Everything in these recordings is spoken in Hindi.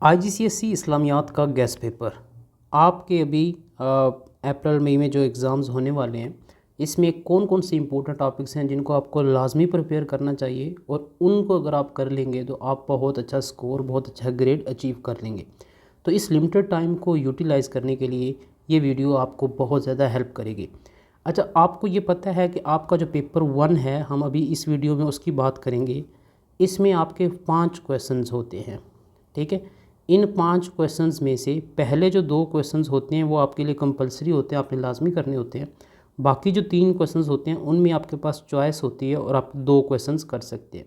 आईजीसीएसई इस्लामियात का गेस्ट पेपर आपके अभी अप्रैल मई में जो एग्ज़ाम्स होने वाले हैं, इसमें कौन कौन से इंपॉर्टेंट टॉपिक्स हैं जिनको आपको लाजमी प्रिपेयर करना चाहिए, और उनको अगर आप कर लेंगे तो आप बहुत अच्छा स्कोर, बहुत अच्छा ग्रेड अचीव कर लेंगे। तो इस लिमिटेड टाइम को यूटिलाइज़ करने के लिए ये वीडियो आपको बहुत ज़्यादा हेल्प करेगी। अच्छा, आपको ये पता है कि आपका जो पेपर 1 है, हम अभी इस वीडियो में उसकी बात करेंगे। इसमें आपके 5 क्वेश्चंस होते हैं, ठीक है। इन 5 क्वेश्चंस में से पहले जो 2 क्वेश्चंस होते हैं वो आपके लिए कंपलसरी होते हैं, आपने लाजमी करने होते हैं। बाकी जो 3 क्वेश्चंस होते हैं उनमें आपके पास चॉइस होती है और आप 2 क्वेश्चंस कर सकते हैं।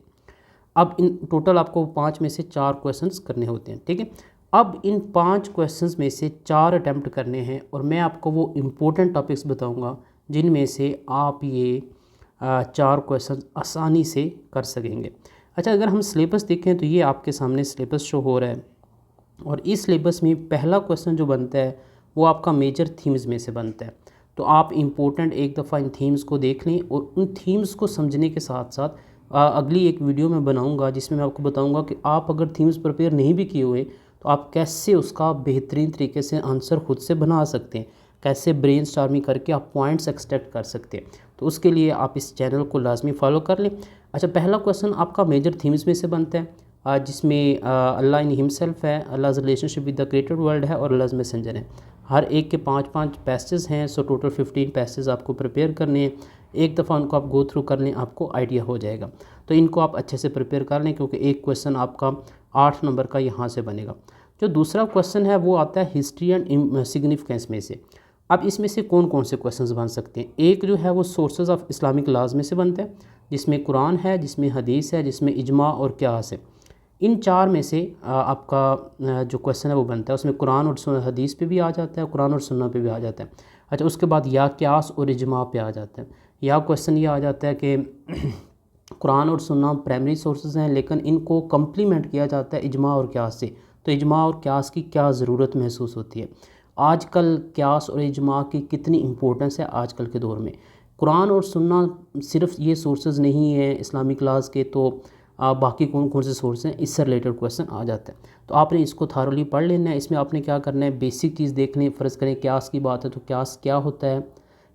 अब इन टोटल आपको 5 में से 4 क्वेश्चंस करने होते हैं, ठीक है। अब इन 5 क्वेश्चंस में से 4 अटैम्प्ट करने हैं और मैं आपको वो इम्पोर्टेंट टॉपिक्स बताऊंगा जिनमें से आप ये 4 क्वेश्चन आसानी से कर सकेंगे। अच्छा, अगर हम सिलेबस देखें तो ये आपके सामने सिलेबस शो हो रहा है, और इस सिलेबस में पहला क्वेश्चन जो बनता है वो आपका मेजर थीम्स में से बनता है। तो आप इम्पोर्टेंट एक दफ़ा इन थीम्स को देख लें, और उन थीम्स को समझने के साथ साथ अगली एक वीडियो में बनाऊंगा जिसमें मैं आपको बताऊंगा कि आप अगर थीम्स प्रिपेयर नहीं भी किए हुए तो आप कैसे उसका बेहतरीन तरीके से आंसर खुद से बना सकते हैं, कैसे ब्रेनस्टॉर्मिंग करके आप पॉइंट्स एक्सट्रैक्ट कर सकते हैं। तो उसके लिए आप इस चैनल को लाजमी फॉलो कर लें। अच्छा, पहला क्वेश्चन आपका मेजर थीम्स में से बनता है, जिसमें अल्लाह इन हिमसेल्फ है, अल्लाह's relationship with the created world है, और अल्लाह's मैसेंजर है। हर एक के 5-5 पैसेज हैं, सो टोटल 15 पैसेज आपको प्रिपेयर करने हैं। एक दफ़ा उनको आप गो थ्रू कर लें, आपको आइडिया हो जाएगा। तो इनको आप अच्छे से प्रिपेयर कर लें, क्योंकि एक क्वेश्चन आपका 8 नंबर का यहाँ से बनेगा। जो दूसरा क्वेश्चन है वो आता है हिस्ट्री एंड सिग्निफिकेंस में से। अब इसमें से कौन कौन से क्वेश्चंस बन सकते हैं? एक जो है वो सोर्सेज ऑफ इस्लामिक लॉज में से बनता है, जिसमें कुरान है, जिसमें हदीस है, जिसमें इजमा और क्यास है। इन 4 में से आपका जो क्वेश्चन है वो बनता है, उसमें कुरान और हदीस पे भी आ जाता है, कुरान और सुन्ना पे भी आ जाता है। अच्छा, उसके बाद या क्यास और इजमा पे आ जाता है। या क्वेश्चन ये आ जाता है कि कुरान और सुन्ना प्राइमरी सोर्सेज हैं, लेकिन इनको कम्प्लीमेंट किया जाता है इजमा और क्यास से। तो इजमा और क्यास की क्या ज़रूरत महसूस होती है आजकल, क्यास और इजमा की कितनी इम्पोर्टेंस है आजकल के दौर में। कुरान और सुन्ना सिर्फ ये सोर्सेज नहीं है इस्लामिक लॉज के, तो बाकी कौन कौन से सोर्स हैं, इससे रिलेटेड क्वेश्चन आ जाता है। तो आपने इसको थारोली पढ़ लेना है। इसमें आपने क्या करना है, बेसिक चीज़ देख लें। फ़र्ज़ करें क्यास की बात है तो क्यास क्या होता है,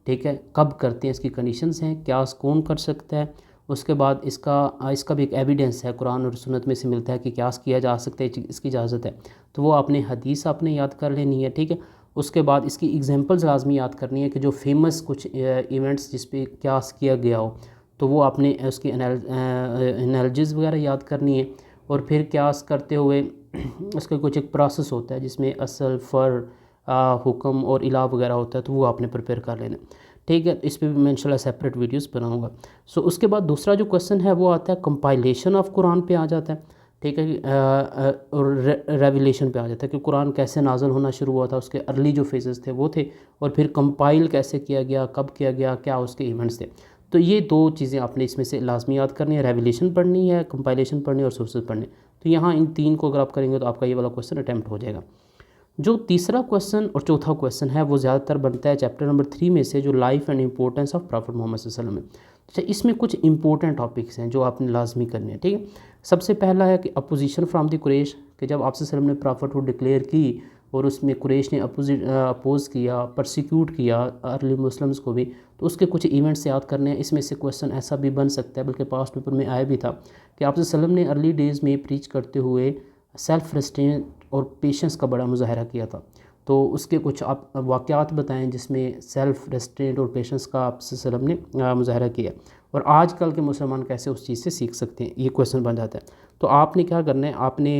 ठीक है, कब करते हैं, इसकी कंडीशंस हैं, क्यास कौन कर सकता है। उसके बाद इसका भी एक एविडेंस है, कुरान और सुन्नत में से मिलता है कि क्यास किया जा सकता है, इसकी इजाज़त है। तो वो आपने हदीस आपने याद कर लेनी है, ठीक है। उसके बाद इसकी एग्जांपल्स लाजमी याद करनी है कि जो फेमस कुछ इवेंट्स जिस पे क्यास किया गया हो, तो वो आपने उसकी एनालॉजीज़ वगैरह याद करनी है। और फिर क्यास करते हुए उसका कुछ एक प्रोसेस होता है जिसमें असल, फ़र, हुक्म और इला वगैरह होता है, तो वो आपने प्रिपेयर कर लेना, ठीक है। इस पर भी मैं इंशाल्लाह सेपरेट वीडियोस बनाऊंगा। सो उसके बाद दूसरा जो क्वेश्चन है वो आता है कंपाइलेशन ऑफ कुरान पे आ जाता है, ठीक है। और रेवलेशन पे आ जाता है कि कुरान कैसे नाज़िल होना शुरू हुआ था, उसके अर्ली जो फेजेस थे वो थे, और फिर कंपाइल कैसे किया गया, कब किया गया, क्या उसके इवेंट्स थे। तो ये 2 चीज़ें आपने इसमें से लाजमी याद करनी है, रेवलेशन पढ़नी है, कंपाइलेशन पढ़नी है, और सोर्सेज पढ़ने। तो यहाँ इन 3 को अगर आप करेंगे तो आपका ये वाला क्वेश्चन अटैम्प्ट हो जाएगा। जो तीसरा क्वेश्चन और चौथा क्वेश्चन है वो ज़्यादातर बनता है चैप्टर नंबर 3 में से, जो life and importance of prophet Muhammad सल्लल्लाहु अलैहि वसल्लम में। अच्छा, इसमें कुछ इंपॉर्टेंट टॉपिक्स हैं जो आपने लाजमी करने हैं, ठीक है। सबसे पहला है कि अपोजिशन फ्राम द कुरैश, कि जब आप सल्लल्लाहु अलैहि वसल्लम ने प्रॉफिटहुड डिक्लेयर की और उसमें कुरैश ने अपोज़ किया, परसिक्यूट किया अर्ली मुस्लिम्स को भी, तो उसके कुछ इवेंट्स याद करने हैं। इसमें से क्वेश्चन ऐसा भी बन सकता है, बल्कि पास्ट पेपर में आया भी था, कि आप सल्लल्लाहु अलैहि वसल्लम ने अर्ली डेज़ में प्रीच करते हुए सेल्फ रेस्ट्रेंट और पेशेंस का बड़ा मुजाहरा किया था। तो उसके कुछ आप वाक़यात बताएं जिसमें सेल्फ रेस्ट्रेंट और पेशेंस का आप सल्लल्लाहु अलैहि वसल्लम ने मुजाहरा किया, और आजकल के मुसलमान कैसे उस चीज़ से सीख सकते हैं, ये क्वेश्चन बन जाता है। तो आपने क्या करना है, आपने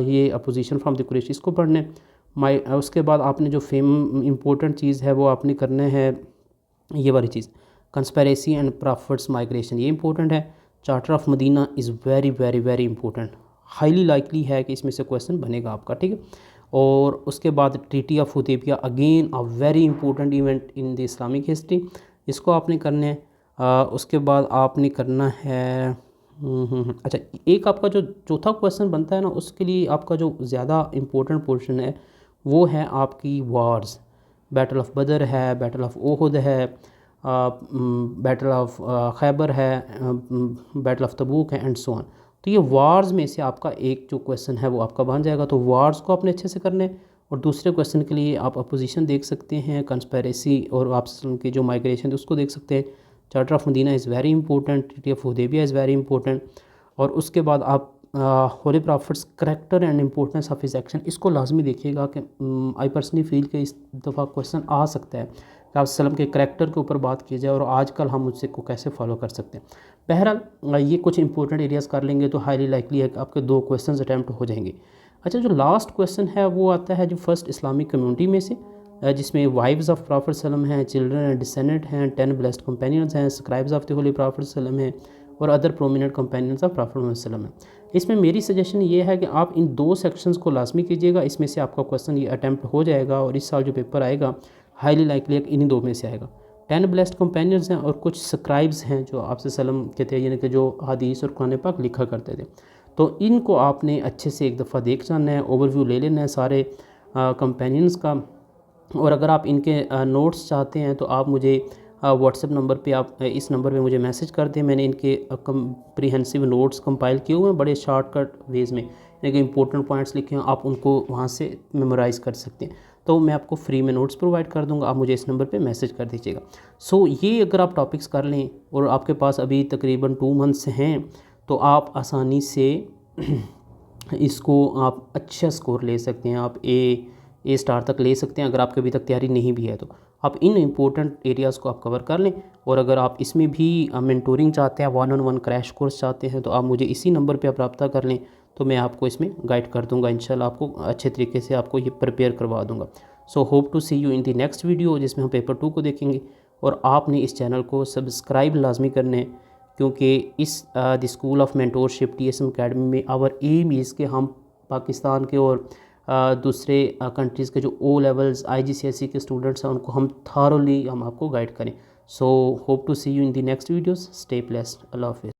ये अपोजिशन फ्रॉम द कुरैश इसको पढ़ना है। उसके बाद आपने जो इम्पोर्टेंट चीज़ है वो आपने करना है, ये वाली चीज़, कंस्पेरेसी एंड प्रॉफिट्स माइग्रेशन, ये इंपॉर्टेंट है। Charter of Medina is very very very important, highly likely है कि इसमें से क्वेश्चन बनेगा आपका, ठीक है। और उसके बाद treaty of Hudaibiya, again a very important event in the Islamic history, इसको आपने करना है। उसके बाद आपने करना है अच्छा, एक आपका जो चौथा क्वेश्चन बनता है ना, उसके लिए आपका जो ज़्यादा इम्पोर्टेंट पोर्शन है वो है आपकी वार्स। बैटल ऑफ बदर है, बैटल ऑफ ओहद है, बैटल ऑफ खैबर है, बैटल ऑफ तबूक है, एंड सो ऑन। तो ये वार्स में से आपका एक जो क्वेश्चन है वो आपका बन जाएगा। तो वार्स को आपने अच्छे से करना है। और दूसरे क्वेश्चन के लिए आप अपोजिशन देख सकते हैं, कंस्पेरेसी और आप की जो माइग्रेशन उसको देख सकते हैं। Charter of Medina is very important, treaty of Hudaibiya is very important. और उसके बाद आप holy prophet's character and importance of his action, इसको लाजमी देखिएगा कि आई पर्सनली फील कि इस दफ़ा क्वेश्चन आ सकता है कि आप सल्लम के करैक्टर के ऊपर बात की जाए और आजकल हम उससे को कैसे फॉलो कर सकते हैं। बहरहाल ये कुछ इंपॉर्टेंट एरियाज़ कर लेंगे तो हाईली लाइकली है कि आपके 2 क्वेश्चन अटैम्प्ट हो जाएंगे। अच्छा, जो लास्ट क्वेश्चन है वो आता है जो फर्स्ट इस्लामिक कम्युनिटी में से, जिसमें वाइव्स ऑफ प्रॉफिट सल्लम हैं, चिल्ड्रन एंड डिसेंडेंट हैं, 10 ब्लेस्ड कंपेनियंस हैं, scribes of the holy prophet सल्लम हैं और other prominent companions of prophet सल्लम है। इसमें मेरी सजेशन ये है कि आप इन 2 सेक्शंस को लाजमी कीजिएगा, इसमें से आपका क्वेश्चन ये अटैम्प्ट हो जाएगा और इस साल जो पेपर आएगा हाईली लाइकली इन्हीं 2 में से आएगा। 10 ब्लेस्ड कंपेनियंस हैं और कुछ स्क्राइब्स हैं जो आपसे सल्लम के थे, यानी कि जो हदीस और कुरान पाक लिखा करते थे। तो इनको आपने अच्छे से एक दफ़ा देख जाना है, ओवरव्यू ले लेना है सारे कंपेनियंस का। और अगर आप इनके नोट्स चाहते हैं तो आप मुझे व्हाट्सएप नंबर पे, आप इस नंबर पे मुझे मैसेज कर दें। मैंने इनके कम्प्रीहेंसिव नोट्स कंपाइल किए हुए हैं बड़े शॉर्टकट वेज़ में, यानी कि इंपॉर्टेंट पॉइंट्स लिखे हैं, आप उनको वहाँ से मेमोराइज़ कर सकते हैं। तो मैं आपको फ्री में नोट्स प्रोवाइड कर दूँगा, आप मुझे इस नंबर पे मैसेज कर दीजिएगा। सो ये अगर आप टॉपिक्स कर लें और आपके पास अभी तकरीबन 2 मंथ्स हैं तो आप आसानी से इसको आप अच्छा स्कोर ले सकते हैं। आप ए स्टार तक ले सकते हैं अगर आपकी अभी तक तैयारी नहीं भी है तो। आप इन इम्पोर्टेंट एरियाज़ को आप कवर कर लें। और अगर आप इसमें भी मेंटोरिंग चाहते हैं, 1-on-1 क्रैश कोर्स चाहते हैं, तो आप मुझे इसी नंबर पे आप रब्ता कर लें, तो मैं आपको इसमें गाइड कर दूंगा। इंशाल्लाह आपको अच्छे तरीके से आपको ये प्रिपेयर करवा दूंगा। So hope to see you in the next video, जिसमें हम पेपर 2 को देखेंगे। और आपने इस चैनल को सब्सक्राइब लाजमी करने हैं, क्योंकि इस the school of mentorship TSM academy में आवर एम इज़ कि हम पाकिस्तान के और दूसरे कंट्रीज़ के जो O लेवल्स IGCSE के स्टूडेंट्स हैं उनको हम थारोली हम आपको गाइड करें। So hope to see you in the next videos. Stay blessed. अल्लाह हाफिज़।